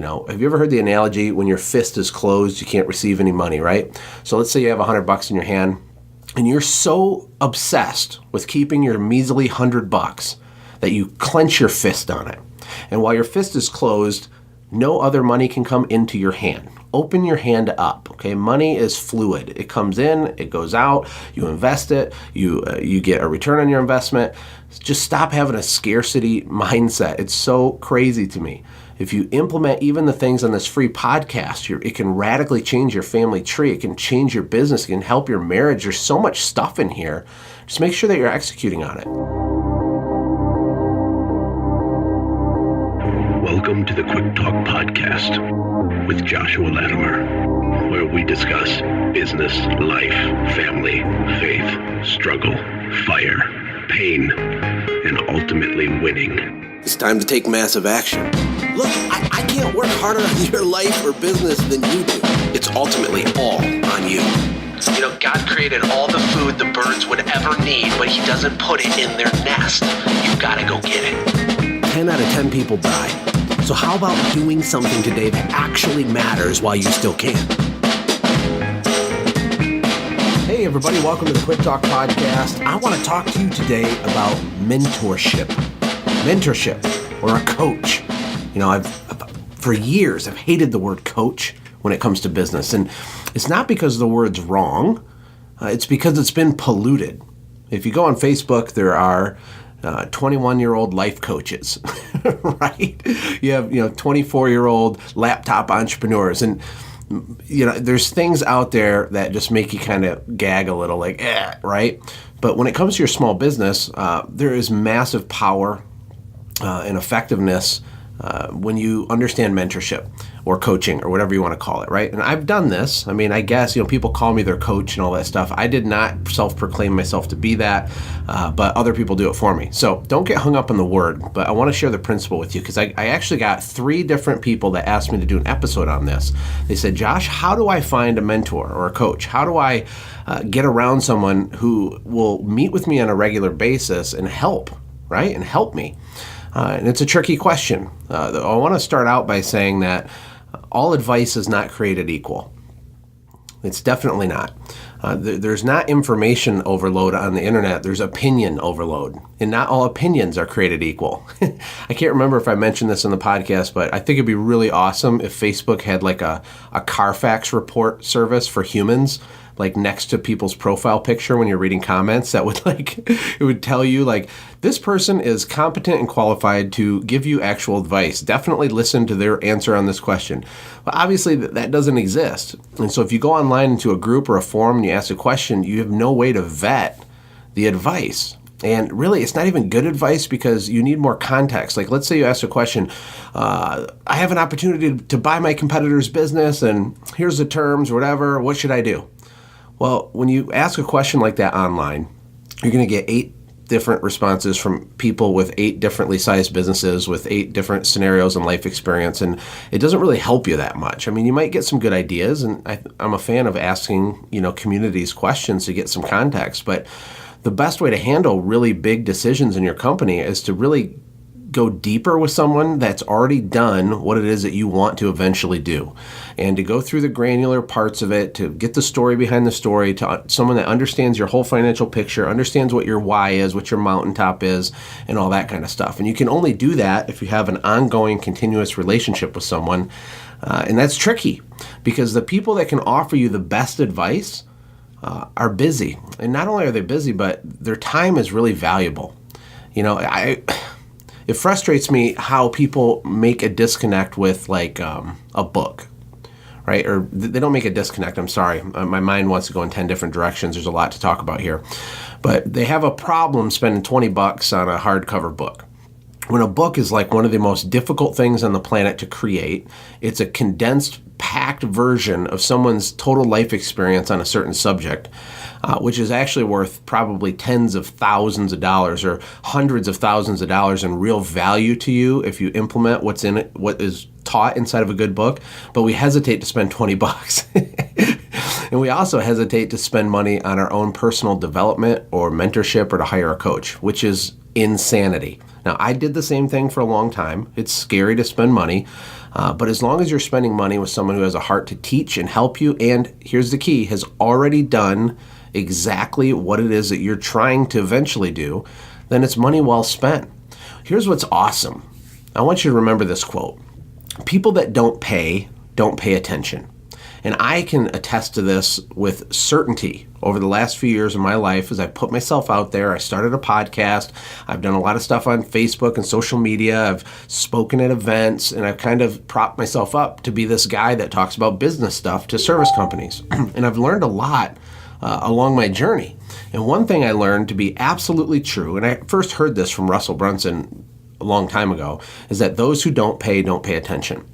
Have you ever heard the analogy, when your fist is closed, you can't receive any money, right? So let's say you have $100 in your hand, and you're so obsessed with keeping your measly $100 that you clench your fist on it. And while your fist is closed, no other money can come into your hand. Open your hand up, okay? Money is fluid. It comes in, it goes out, you invest it, you get a return on your investment. Just stop having a scarcity mindset. It's so crazy to me. If you implement even the things on this free podcast, it can radically change your family tree. It can change your business. It can help your marriage. There's so much stuff in here. Just make sure that you're executing on it. Welcome to the Quick Talk Podcast with Joshua Latimer, where we discuss business, life, family, faith, struggle, fire, pain, and ultimately winning. It's time to take massive action. Look, I can't work harder on your life or business than you do. It's ultimately all on you. God created all the food the birds would ever need, but he doesn't put it in their nest. You've got to go get it. 10 out of 10 people die. So how about doing something today that actually matters while you still can? Hey everybody, welcome to the Quick Talk Podcast. I want to talk to you today about mentorship. Mentorship, or a coach. For years, I've hated the word coach when it comes to business. And it's not because the word's wrong. It's because it's been polluted. If you go on Facebook, there are 21-year-old life coaches, right? You have, 24-year-old laptop entrepreneurs. And, there's things out there that just make you kind of gag a little, like, right? But when it comes to your small business, there is massive power and effectiveness when you understand mentorship or coaching or whatever you want to call it, right? And I've done this. I guess, people call me their coach and all that stuff. I did not self-proclaim myself to be that, but other people do it for me. So don't get hung up on the word, but I want to share the principle with you because I actually got 3 different people that asked me to do an episode on this. They said, Josh, how do I find a mentor or a coach? How do I get around someone who will meet with me on a regular basis and help, right? And help me. And it's a tricky question. I want to start out by saying that all advice is not created equal. It's definitely not. There's not information overload on the internet. There's opinion overload. And not all opinions are created equal. I can't remember if I mentioned this in the podcast, but I think it'd be really awesome if Facebook had like a carfax report service for humans, like next to people's profile picture when you're reading comments, that would it would tell you this person is competent and qualified to give you actual advice. Definitely listen to their answer on this question. But obviously that doesn't exist. And so if you go online into a group or a forum and you ask a question, you have no way to vet the advice. And really, it's not even good advice because you need more context. Like, let's say you ask a question, I have an opportunity to buy my competitor's business and here's the terms or whatever, what should I do? Well, when you ask a question like that online, you're going to get 8 different responses from people with 8 differently sized businesses with 8 different scenarios and life experience, and it doesn't really help you that much. You might get some good ideas, and I'm a fan of asking, communities questions to get some context, but the best way to handle really big decisions in your company is to really go deeper with someone that's already done what it is that you want to eventually do, and to go through the granular parts of it, to get the story behind the story, to someone that understands your whole financial picture, understands what your why is, what your mountaintop is, and all that kind of stuff. And you can only do that if you have an ongoing, continuous relationship with someone, and that's tricky because the people that can offer you the best advice are busy. And not only are they busy, but their time is really valuable. It frustrates me how people make a disconnect with a book, right? Or they don't make a disconnect, I'm sorry. My mind wants to go in 10 different directions. There's a lot to talk about here. But they have a problem spending $20 on a hardcover book. When a book is one of the most difficult things on the planet to create, it's a condensed, packed version of someone's total life experience on a certain subject, which is actually worth probably tens of thousands of dollars or hundreds of thousands of dollars in real value to you if you implement what's in it, what is taught inside of a good book. But we hesitate to spend $20. And we also hesitate to spend money on our own personal development or mentorship or to hire a coach, which is insanity. Now, I did the same thing for a long time. It's scary to spend money. But as long as you're spending money with someone who has a heart to teach and help you, and here's the key, has already done exactly what it is that you're trying to eventually do, then it's money well spent. Here's what's awesome. I want you to remember this quote. People that don't pay attention. And I can attest to this with certainty over the last few years of my life as I put myself out there. I started a podcast. I've done a lot of stuff on Facebook and social media. I've spoken at events, and I've kind of propped myself up to be this guy that talks about business stuff to service companies. And I've learned a lot along my journey. And one thing I learned to be absolutely true, and I first heard this from Russell Brunson a long time ago, is that those who don't pay attention.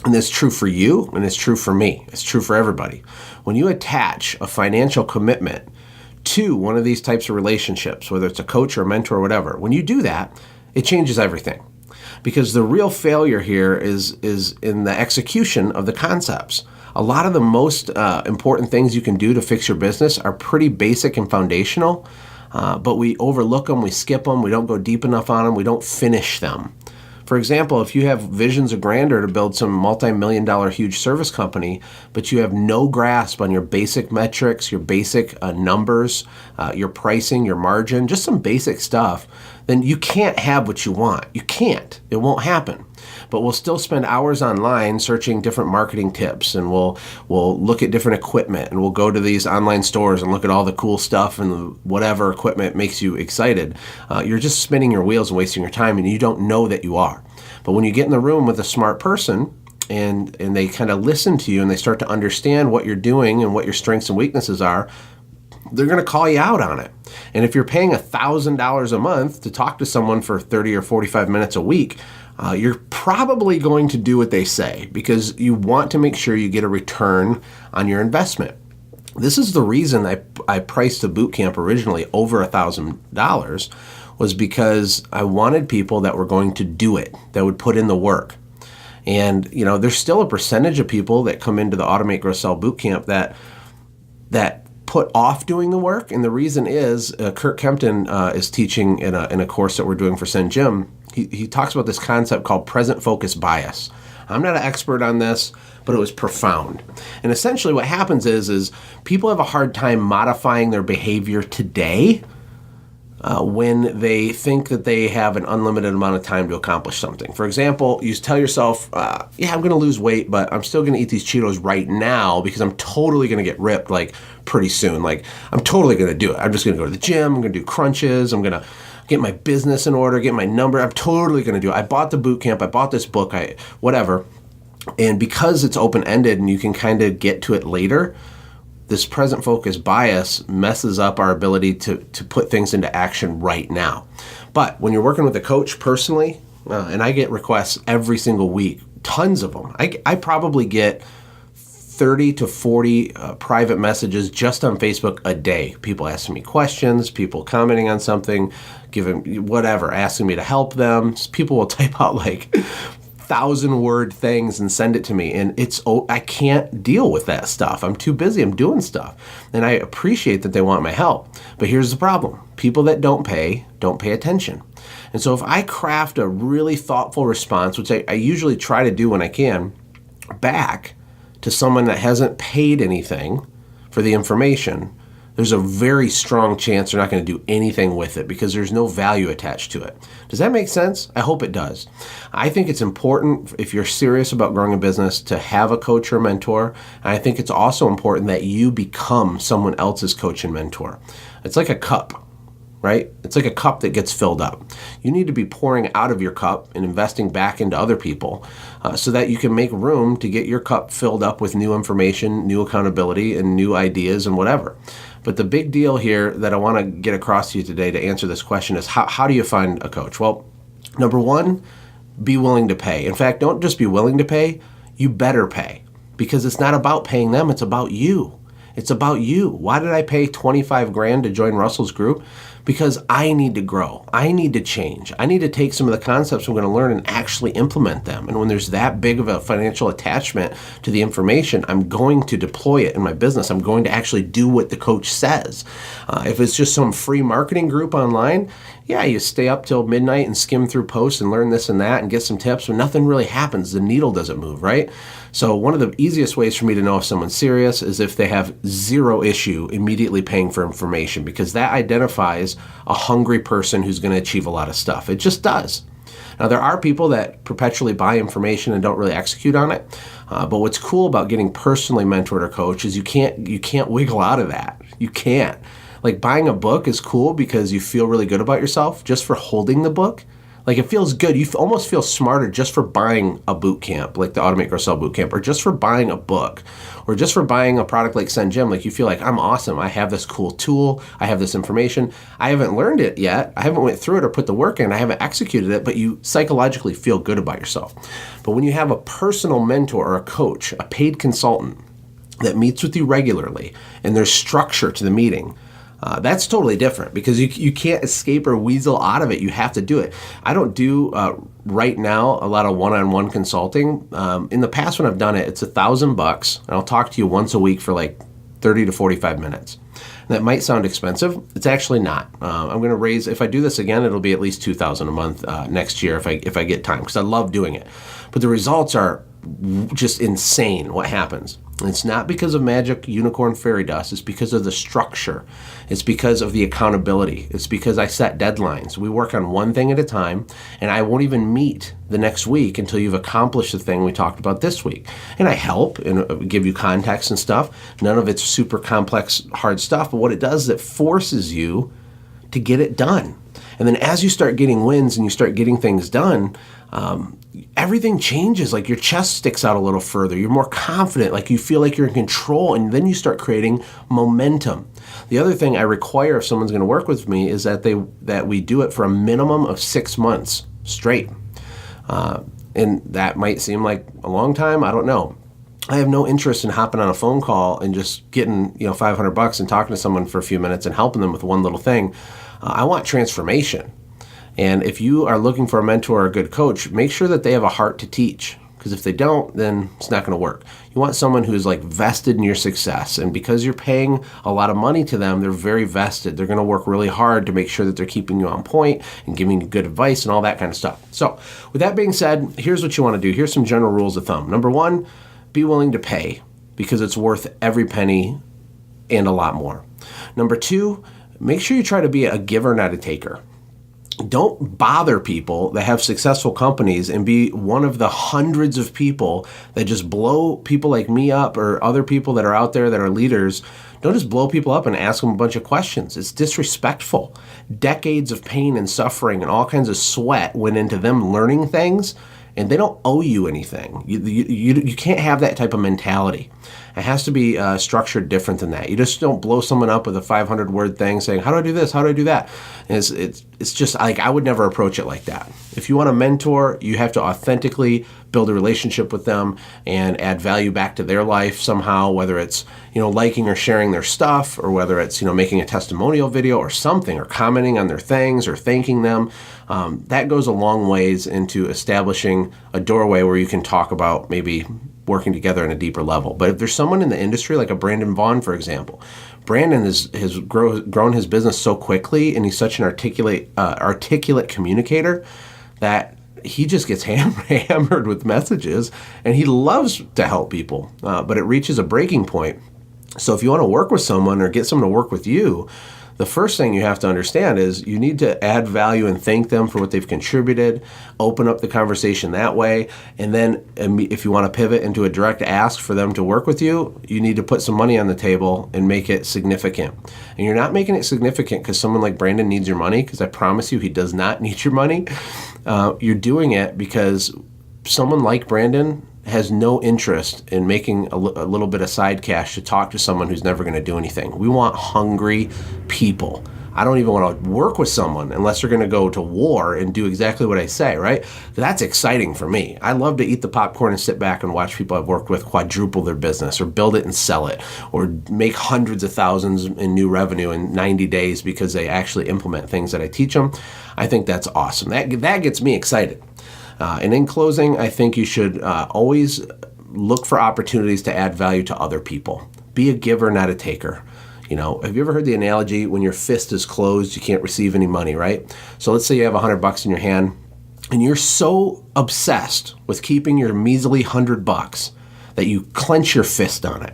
And it's true for you, and it's true for me. It's true for everybody. When you attach a financial commitment to one of these types of relationships, whether it's a coach or a mentor or whatever, when you do that, it changes everything. Because the real failure here is in the execution of the concepts. A lot of the most important things you can do to fix your business are pretty basic and foundational, but we overlook them, we skip them, we don't go deep enough on them, we don't finish them. For example, if you have visions of grandeur to build some multi-million-dollar huge service company, but you have no grasp on your basic metrics, your basic numbers, your pricing, your margin, just some basic stuff, then you can't have what you want. You can't. It won't happen. But we'll still spend hours online searching different marketing tips, and we'll look at different equipment, and we'll go to these online stores and look at all the cool stuff and whatever equipment makes you excited. You're just spinning your wheels and wasting your time, and you don't know that you are. But when you get in the room with a smart person and they kind of listen to you and they start to understand what you're doing and what your strengths and weaknesses are, they're going to call you out on it. And if you're paying $1,000 a month to talk to someone for 30 or 45 minutes a week, you're probably going to do what they say because you want to make sure you get a return on your investment. This is the reason I priced the boot camp originally over $1,000 was because I wanted people that were going to do it, that would put in the work. And, there's still a percentage of people that come into the Automate, Grow, Sell boot camp that put off doing the work. And the reason is Kurt Kempton is teaching in a course that we're doing for Send Jim. He talks about this concept called present focus bias. I'm not an expert on this, but it was profound. And essentially what happens is people have a hard time modifying their behavior today when they think that they have an unlimited amount of time to accomplish something. For example, you tell yourself, I'm going to lose weight, but I'm still going to eat these Cheetos right now because I'm totally going to get ripped pretty soon. I'm totally going to do it. I'm just going to go to the gym. I'm going to do crunches. I'm going to get my business in order, get my number. I'm totally going to do it. I bought the boot camp. I bought this book, whatever. And because it's open-ended and you can kind of get to it later, this present focus bias messes up our ability to put things into action right now. But when you're working with a coach personally, and I get requests every single week, tons of them. I probably get 30 to 40 private messages just on Facebook a day. People asking me questions, people commenting on something, giving whatever, asking me to help them. People will type out 1,000-word things and send it to me, and I can't deal with that stuff. I'm too busy. I'm doing stuff, and I appreciate that they want my help. But here's the problem: people that don't pay attention. And so if I craft a really thoughtful response, which I usually try to do when I can, back to someone that hasn't paid anything for the information, there's a very strong chance they're not going to do anything with it because there's no value attached to it. Does that make sense? I hope it does. I think it's important, if you're serious about growing a business, to have a coach or mentor. And I think it's also important that you become someone else's coach and mentor. It's like a cup, right? It's like a cup that gets filled up. You need to be pouring out of your cup and investing back into other people so that you can make room to get your cup filled up with new information, new accountability, and new ideas and whatever. But the big deal here that I want to get across to you today to answer this question is how do you find a coach? Well, number one, be willing to pay. In fact, don't just be willing to pay, you better pay. Because it's not about paying them, it's about you. It's about you. Why did I pay $25,000 to join Russell's group? Because I need to grow. I need to change. I need to take some of the concepts I'm going to learn and actually implement them. And when there's that big of a financial attachment to the information, I'm going to deploy it in my business. I'm going to actually do what the coach says. If it's just some free marketing group online, yeah, you stay up till midnight and skim through posts and learn this and that and get some tips, but nothing really happens. The needle doesn't move, right? So one of the easiest ways for me to know if someone's serious is if they have zero issue immediately paying for information, because that identifies a hungry person who's going to achieve a lot of stuff. It just does. Now, there are people that perpetually buy information and don't really execute on it. But what's cool about getting personally mentored or coached is you can't wiggle out of that. You can't. Like, buying a book is cool because you feel really good about yourself just for holding the book. Like, it feels good. You almost feel smarter just for buying a boot camp, like the Automate Grow Sell boot camp, or just for buying a book, or just for buying a product like Send Gym. Like, you feel like, I'm awesome. I have this cool tool. I have this information. I haven't learned it yet. I haven't went through it or put the work in. I haven't executed it, but you psychologically feel good about yourself. But when you have a personal mentor or a coach, a paid consultant that meets with you regularly, and there's structure to the meeting, that's totally different, because you can't escape or weasel out of it. You have to do it. I don't do right now a lot of one-on-one consulting. In the past, when I've done it, it's $1,000, and I'll talk to you once a week for like 30 to 45 minutes. And that might sound expensive. It's actually not. I'm going to raise, if I do this again, it'll be at least $2,000 a month next year if I get time, because I love doing it. But the results are just insane what happens. And it's not because of magic unicorn fairy dust. It's because of the structure. It's because of the accountability. It's because I set deadlines. We work on one thing at a time, and I won't even meet the next week until you've accomplished the thing we talked about this week. And I help and give you context and stuff. None of it's super complex, hard stuff, but what it does is it forces you to get it done. And then as you start getting wins and you start getting things done, everything changes. Like, your chest sticks out a little further. You're more confident. Like, you feel like you're in control, and then you start creating momentum. The other thing I require if someone's going to work with me is that we do it for a minimum of 6 months straight. And that might seem like a long time. I don't know. I have no interest in hopping on a phone call and just getting $500 and talking to someone for a few minutes and helping them with one little thing. I want transformation. And if you are looking for a mentor or a good coach, make sure that they have a heart to teach. Because if they don't, then it's not going to work. You want someone who's like vested in your success. And because you're paying a lot of money to them, they're very vested. They're going to work really hard to make sure that they're keeping you on point and giving you good advice and all that kind of stuff. So with that being said, here's what you want to do. Here's some general rules of thumb. Number one, be willing to pay, because it's worth every penny and a lot more. Number two, make sure you try to be a giver, not a taker. Don't bother people that have successful companies and be one of the hundreds of people that just blow people like me up, or other people that are out there that are leaders. Don't just blow people up and ask them a bunch of questions. It's disrespectful. Decades of pain and suffering and all kinds of sweat went into them learning things, and they don't owe you anything. You can't have that type of mentality. It has to be structured different than that. You just don't blow someone up with a 500-word thing saying, how do I do this? How do I do that? And it's just like, I would never approach it like that. If you want a mentor, you have to authentically build a relationship with them and add value back to their life somehow, whether it's liking or sharing their stuff, or whether it's making a testimonial video or something, or commenting on their things or thanking them. That goes a long ways into establishing a doorway where you can talk about maybe working together on a deeper level. But if there's someone in the industry, like a Brandon Vaughn, for example, Brandon has grown his business so quickly, and he's such an articulate communicator that he just gets hammered with messages, and he loves to help people, but it reaches a breaking point. So if you want to work with someone or get someone to work with you, the first thing you have to understand is you need to add value and thank them for what they've contributed, open up the conversation that way, and then if you want to pivot into a direct ask for them to work with you, you need to put some money on the table and make it significant. And you're not making it significant because someone like Brandon needs your money, because I promise you he does not need your money. You're doing it because someone like Brandon has no interest in making a little bit of side cash to talk to someone who's never going to do anything. We want hungry people. I don't even want to work with someone unless they're going to go to war and do exactly what I say, right? That's exciting for me. I love to eat the popcorn and sit back and watch people I've worked with quadruple their business, or build it and sell it, or make hundreds of thousands in new revenue in 90 days because they actually implement things that I teach them. I think that's awesome. That gets me excited. And in closing, I think you should always look for opportunities to add value to other people. Be a giver, not a taker. Have you ever heard the analogy, when your fist is closed, you can't receive any money, right? So let's say you have $100 in your hand, and you're so obsessed with keeping your measly $100 that you clench your fist on it.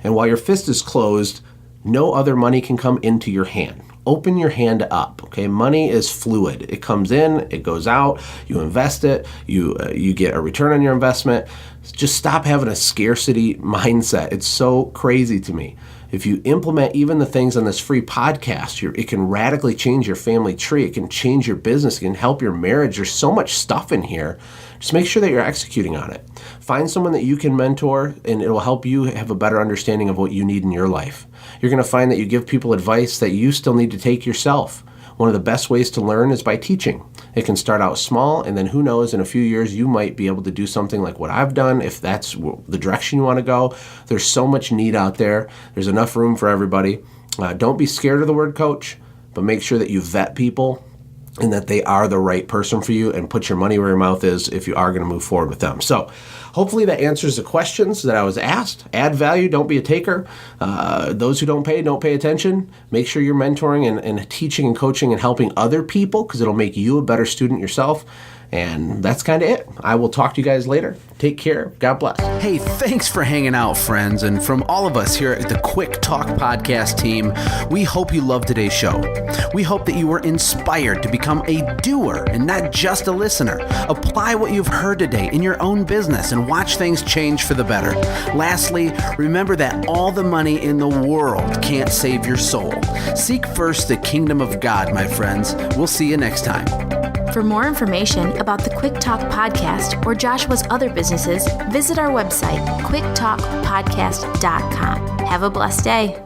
And while your fist is closed, no other money can come into your hand. Open your hand up, okay? Money is fluid. It comes in, it goes out, you invest it, you get a return on your investment. Just stop having a scarcity mindset. It's so crazy to me. If you implement even the things on this free podcast, it can radically change your family tree. It can change your business. It can help your marriage. There's so much stuff in here. Just make sure that you're executing on it. Find someone that you can mentor, and it will help you have a better understanding of what you need in your life. You're going to find that you give people advice that you still need to take yourself. One of the best ways to learn is by teaching. It can start out small, and then who knows, in a few years, you might be able to do something like what I've done, if that's the direction you want to go. There's so much need out there. There's enough room for everybody. Don't be scared of the word coach, but make sure that you vet people and that they are the right person for you, and put your money where your mouth is if you are going to move forward with them. So hopefully that answers the questions that I was asked. Add value, don't be a taker. Those who don't pay attention. Make sure you're mentoring and teaching and coaching and helping other people, because it'll make you a better student yourself. And that's kind of it. I will talk to you guys later. Take care. God bless. Hey, thanks for hanging out, friends. And from all of us here at the Quick Talk Podcast team, we hope you loved today's show. We hope that you were inspired to become a doer and not just a listener. Apply what you've heard today in your own business and watch things change for the better. Lastly, remember that all the money in the world can't save your soul. Seek first the kingdom of God, my friends. We'll see you next time. For more information about the Quick Talk Podcast or Joshua's other businesses, visit our website, quicktalkpodcast.com. Have a blessed day.